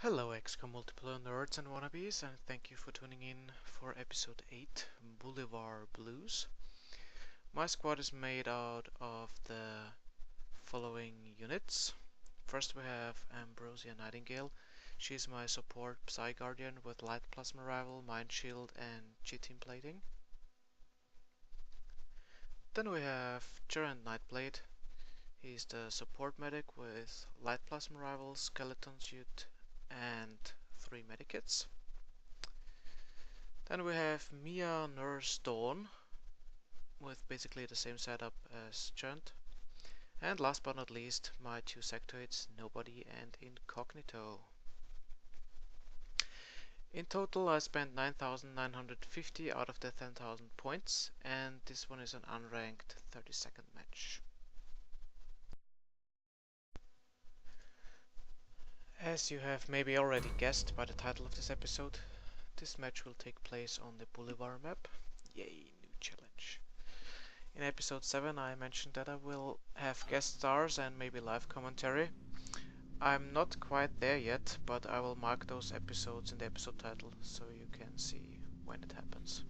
Hello XCom Multiplayer nerds and wannabes, and thank you for tuning in for episode 8, Boulevard Blues. My squad is made out of the following units. First we have Ambrosia Nightingale. She's my support Psy Guardian with Light Plasma Rival, Mind Shield and G-Team Plating. Then we have Geraint Nightblade. He's the support medic with Light Plasma Rival, Skeleton Suit and 3 medikits. Then we have Mia Nurse Dawn with basically the same setup as Geraint. And last but not least, my 2 sectoids, Nobody and Incognito. In total I spent 9,950 out of the 10,000 points, and this one is an unranked 30-second match. As you have maybe already guessed by the title of this episode, this match will take place on the Boulevard map. Yay, new challenge. In episode 7 I mentioned that I will have guest stars and maybe live commentary. I'm not quite there yet, but I will mark those episodes in the episode title so you can see when it happens.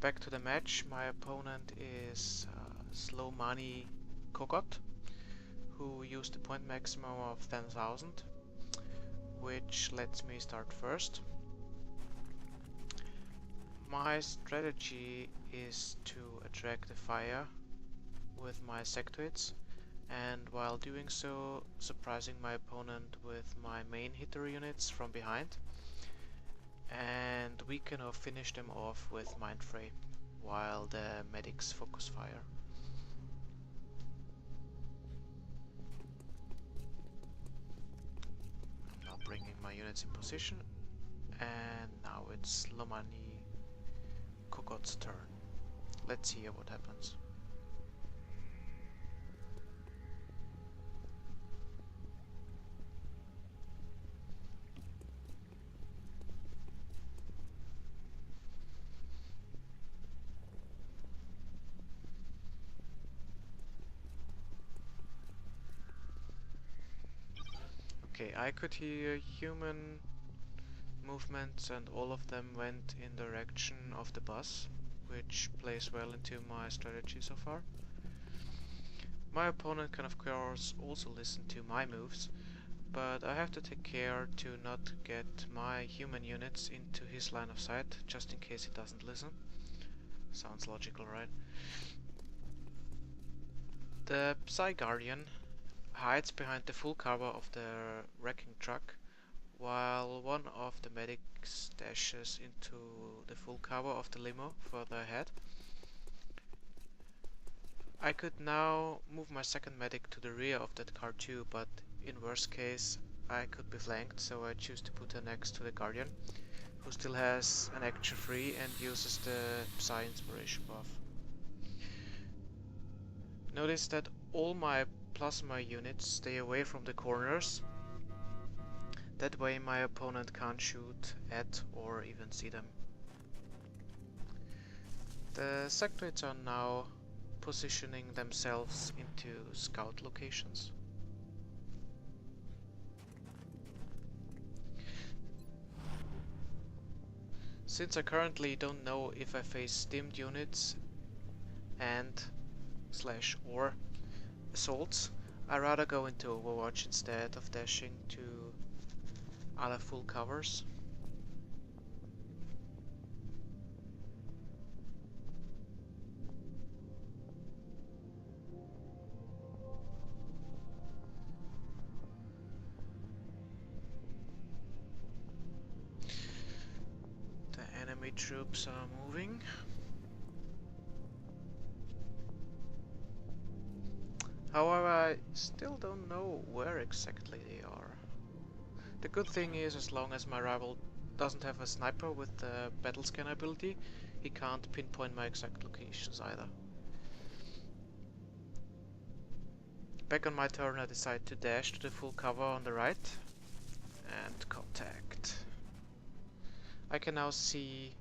Back to the match, my opponent is Slowmani Kogot, who used the point maximum of 10,000, which lets me start first. My strategy is to attract the fire with my sectoids, and while doing so, surprising my opponent with my main hitter units from behind, and weaken or finish them off with Mind Fray while the medics focus fire. I'm now bringing my units in position, and now it's Lomani Kokot's turn. Let's see what happens. Okay, I could hear human movements and all of them went in the direction of the bus, which plays well into my strategy so far. My opponent can of course also listen to my moves, but I have to take care to not get my human units into his line of sight, just in case he doesn't listen. Sounds logical, right? The Psy Guardian hides behind the full cover of the wrecking truck, while one of the medics dashes into the full cover of the limo further ahead. I could now move my second medic to the rear of that car too, but in worst case I could be flanked, so I choose to put her next to the Guardian, who still has an action free and uses the Psy Inspiration buff. Notice that all my plasma units stay away from the corners. That way my opponent can't shoot at or even see them. The sectoids are now positioning themselves into scout locations. Since I currently don't know if I face stimmed units and /or assaults, I rather go into Overwatch instead of dashing to other full covers. The enemy troops are moving. However, I still don't know where exactly they are. The good thing is, as long as my rival doesn't have a sniper with the battle scan ability, he can't pinpoint my exact locations either. Back on my turn, I decide to dash to the full cover on the right and contact. I can now see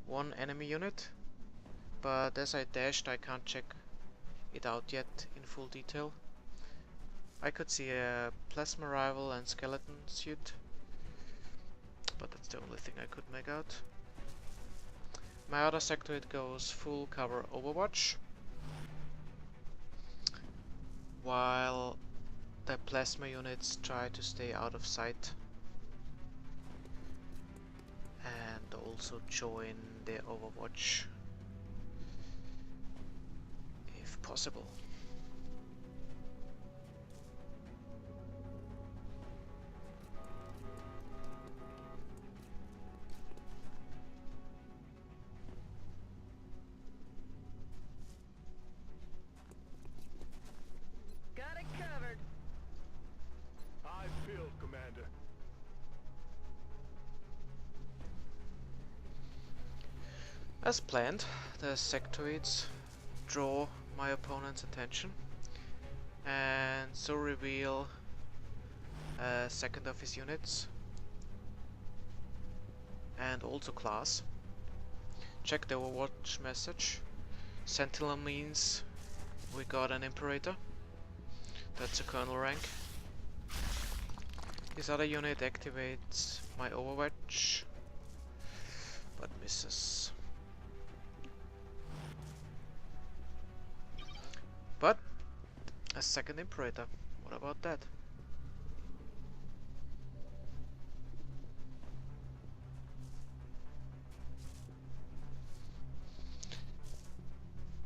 one enemy unit, but as I dashed I can't check it out yet in full detail. I could see a plasma rifle and skeleton suit, but that's the only thing I could make out. My other sectoid goes full cover Overwatch, while the plasma units try to stay out of sight and also join the Overwatch if possible. Got it covered. I feel, Commander. As planned, the sectoids draw my opponent's attention and so reveal a second of his units and also class. Check the Overwatch message. Sentinel means we got an Imperator. That's a Colonel rank. His other unit activates my Overwatch, but misses. But a second Imperator. What about that?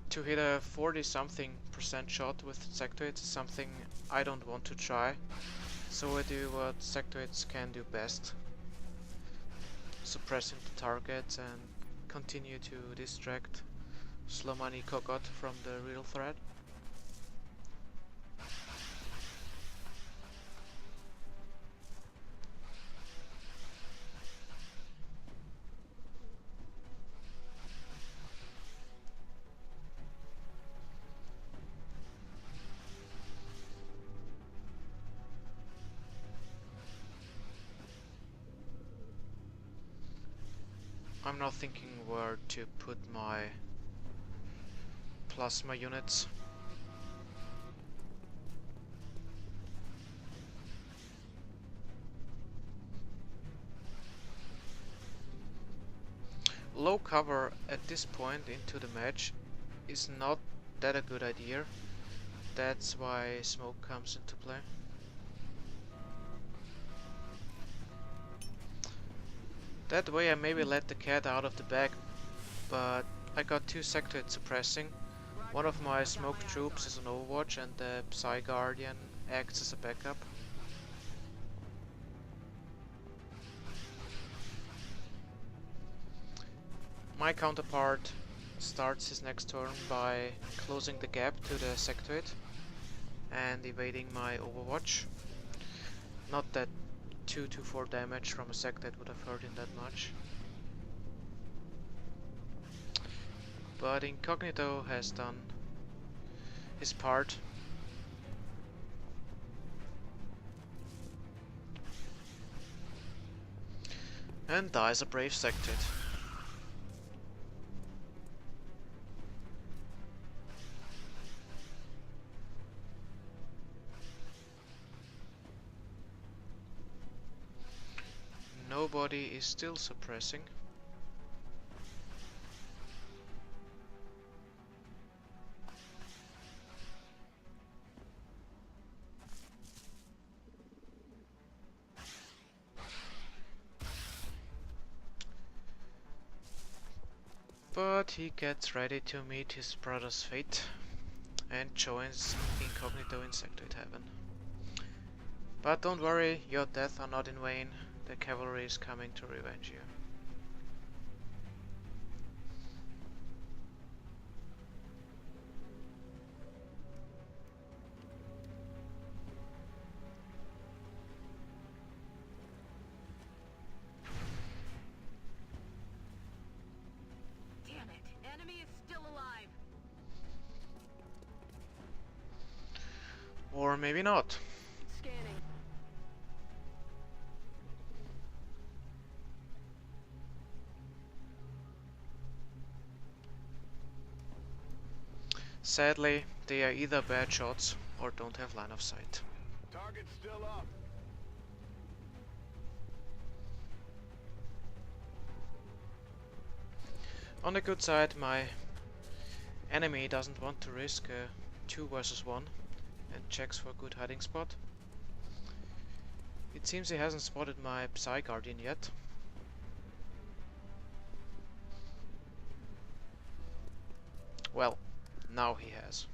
To hit a 40-something% shot with sectoids is something I don't want to try, so I do what sectoids can do best. Suppressing the target and continue to distract Slomani Kogot from the real threat. I'm now thinking where to put my plasma units. Low cover at this point into the match is not that a good idea. That's why smoke comes into play. That way I maybe let the cat out of the bag, but I got two sectoids suppressing. One of my smoke troops is an Overwatch and the Psy Guardian acts as a backup. My counterpart starts his next turn by closing the gap to the sectoid and evading my Overwatch. Not that 2 to 4 damage from a sectoid would have hurt him that much. But Incognito has done his part. And dies a brave sectoid. Nobody is still suppressing. But he gets ready to meet his brother's fate and joins Incognito in sectoid heaven. But don't worry, your deaths are not in vain. The cavalry is coming to revenge you. Damn it! Enemy is still alive. Or maybe not. Scanning. Sadly, they are either bad shots or don't have line of sight. Target's still up. On the good side, my enemy doesn't want to risk a 2 versus 1 and checks for a good hiding spot. It seems he hasn't spotted my Psy Guardian yet. Well, now he has.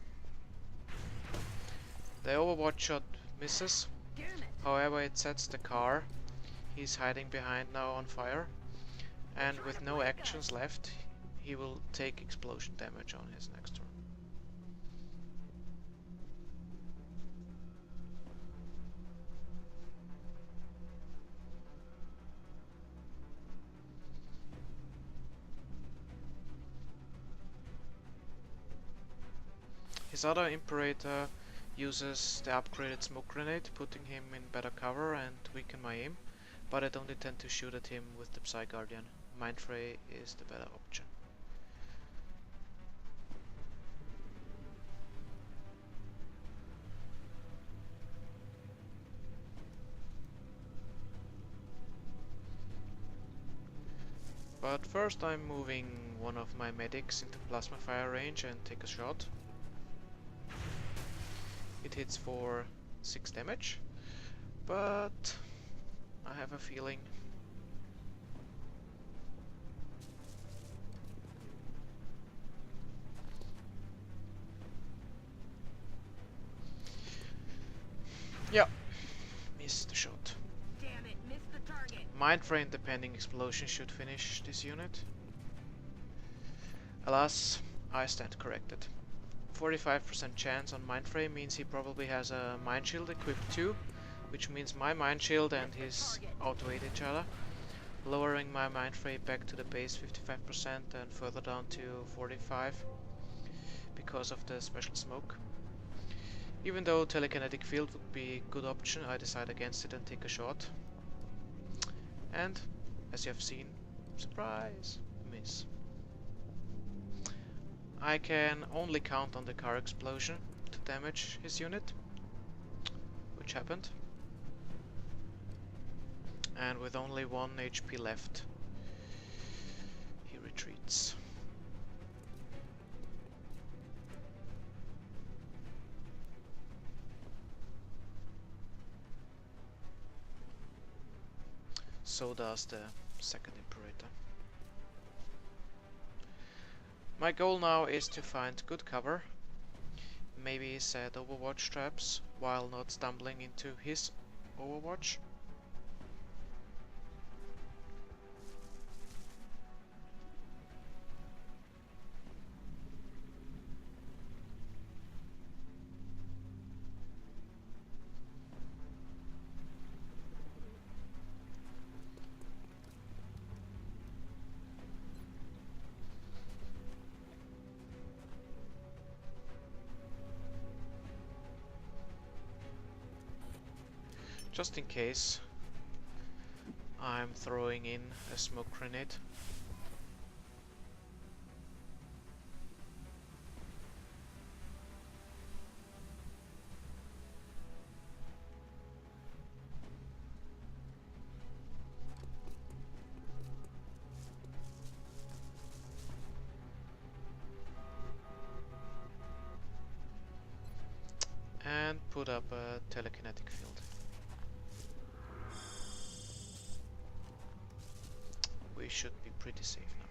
The Overwatch shot misses, however it sets the car he's hiding behind now on fire, and with no actions left, he will take explosion damage on his next turn. His other Imperator uses the upgraded smoke grenade, putting him in better cover and weaken my aim, but I don't intend to shoot at him with the Psy Guardian. Mindfray is the better option. But first I'm moving one of my medics into plasma fire range and take a shot. It hits for 6 damage, but I have a feeling yeah, missed the shot. Damn it, missed the target. Mindfray independent explosion should finish this unit. Alas, I stand corrected. 45% chance on Mindfray means he probably has a Mind Shield equipped too, which means my Mind Shield and his outweigh each other, lowering my Mindfray back to the base 55% and further down to 45% because of the special smoke. Even though telekinetic field would be a good option, I decide against it and take a shot. And, as you have seen, surprise, miss. I can only count on the car explosion to damage his unit, which happened. And with only 1 HP left, he retreats. So does the second Imperator. My goal now is to find good cover, maybe set Overwatch traps while not stumbling into his Overwatch. Just in case, I'm throwing in a smoke grenade. And put up a telekinetic field. We should be pretty safe now.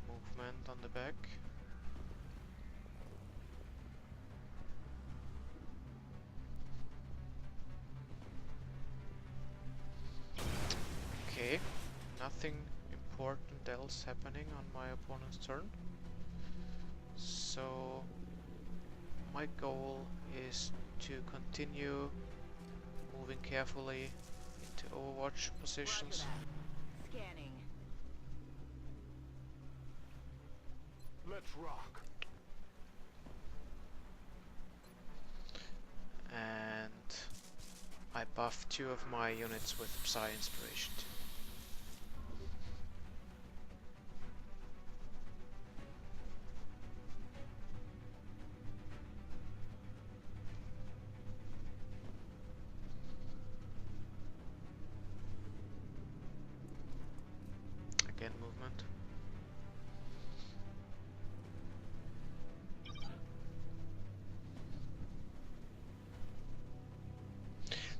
Movement on the back. Okay, nothing important else happening on my opponent's turn. So my goal is to continue moving carefully into Overwatch positions. Scanning. Let's rock. And I buffed 2 of my units with Psy Inspiration too. Again, movement.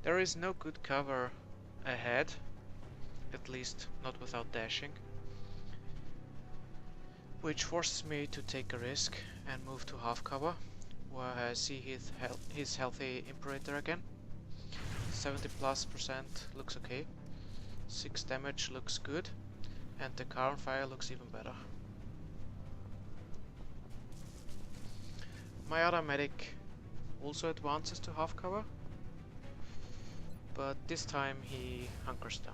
There is no good cover ahead, at least not without dashing, which forces me to take a risk and move to half cover, where I see his healthy Imperator again. 70+% looks okay, 6 damage looks good, and the car on fire looks even better. My other medic also advances to half cover, but this time he hunkers down.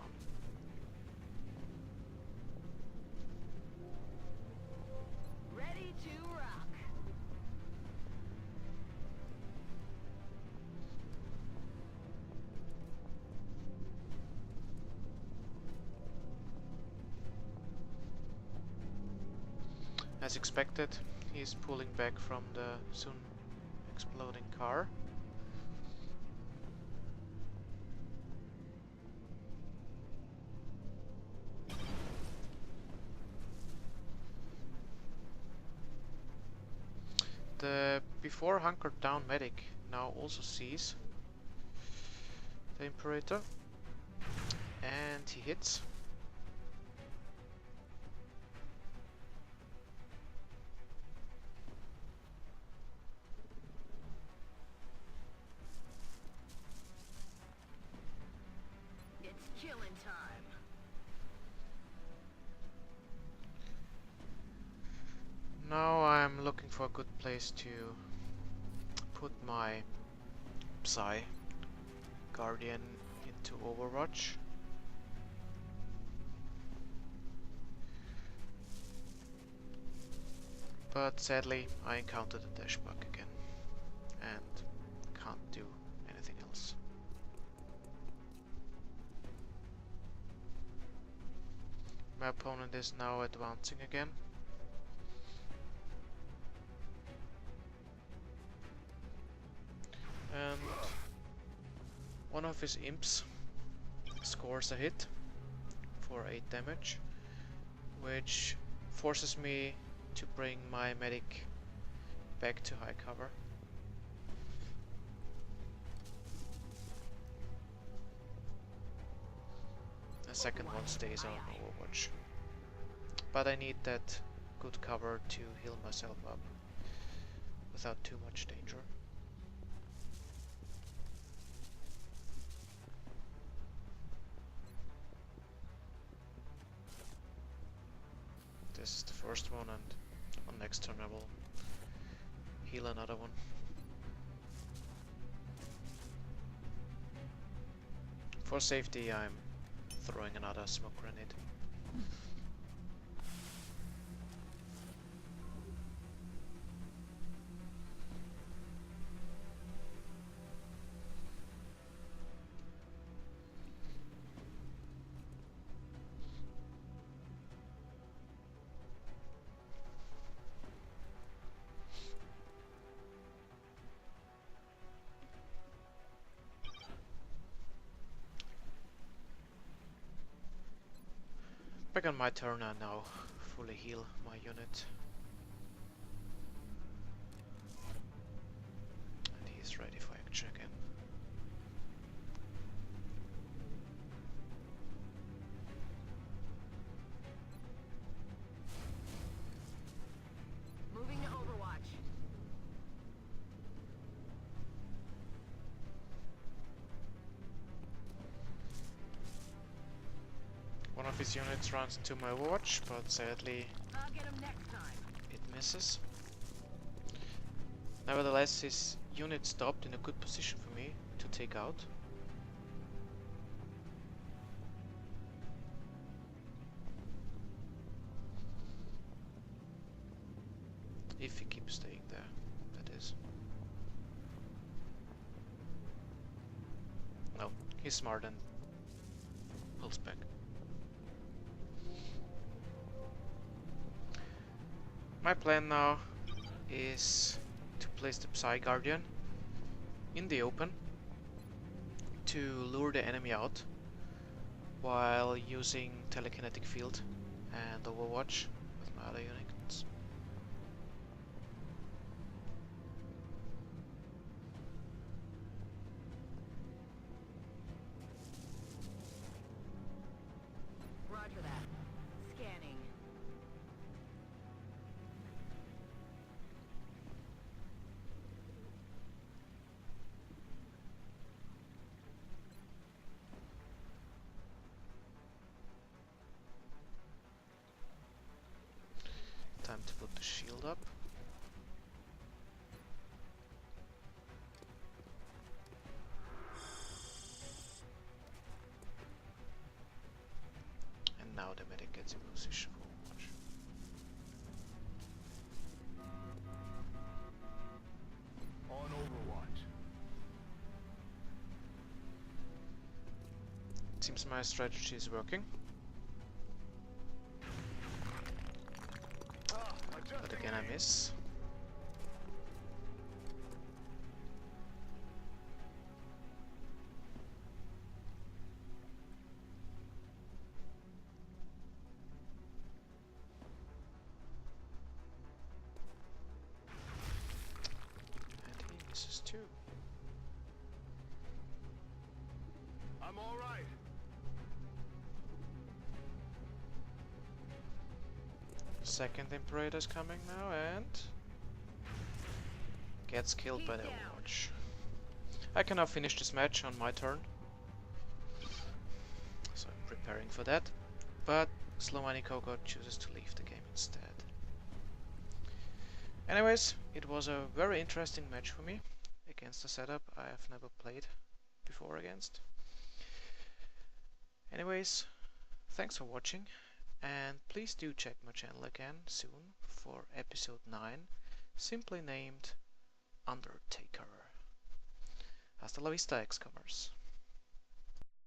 Ready to rock. As expected, he is pulling back from the soon exploding car. The before hunkered down medic now also sees the Imperator, and he hits. It's killing time. Now I'm looking for a good place to put my Psy Guardian into Overwatch. But sadly I encountered a dash bug again and can't do anything else. My opponent is now advancing again. And one of his imps scores a hit for 8 damage, which forces me to bring my medic back to high cover. The second one stays on Overwatch, but I need that good cover to heal myself up without too much danger. This is the first one, and on next turn I will heal another one. For safety I'm throwing another smoke grenade. Back on my turn, I now fully heal my unit. And he's ready for action again. Moving to Overwatch. One of his units runs into my watch, but sadly I'll get him next time. it misses. Nevertheless, his unit stopped in a good position for me to take out. If he keeps staying there, that is. No, He's smart and pulls back. My plan now is to place the Psy Guardian in the open to lure the enemy out while using telekinetic field and overwatch with my other units. Roger that. Scanning. Time to put the shield up. And now the medic gets in position for watch. On Overwatch. It seems my strategy is working. But again I miss. And he misses too. I'm all right. Second Imperator's coming now and gets killed by the Overwatch. I can now finish this match on my turn. So I'm preparing for that. But Slovani Kogot chooses to leave the game instead. Anyways, it was a very interesting match for me against a setup I have never played before against. Anyways, thanks for watching. And please do check my channel again soon for episode 9, simply named Undertaker. Hasta la vista, XComers.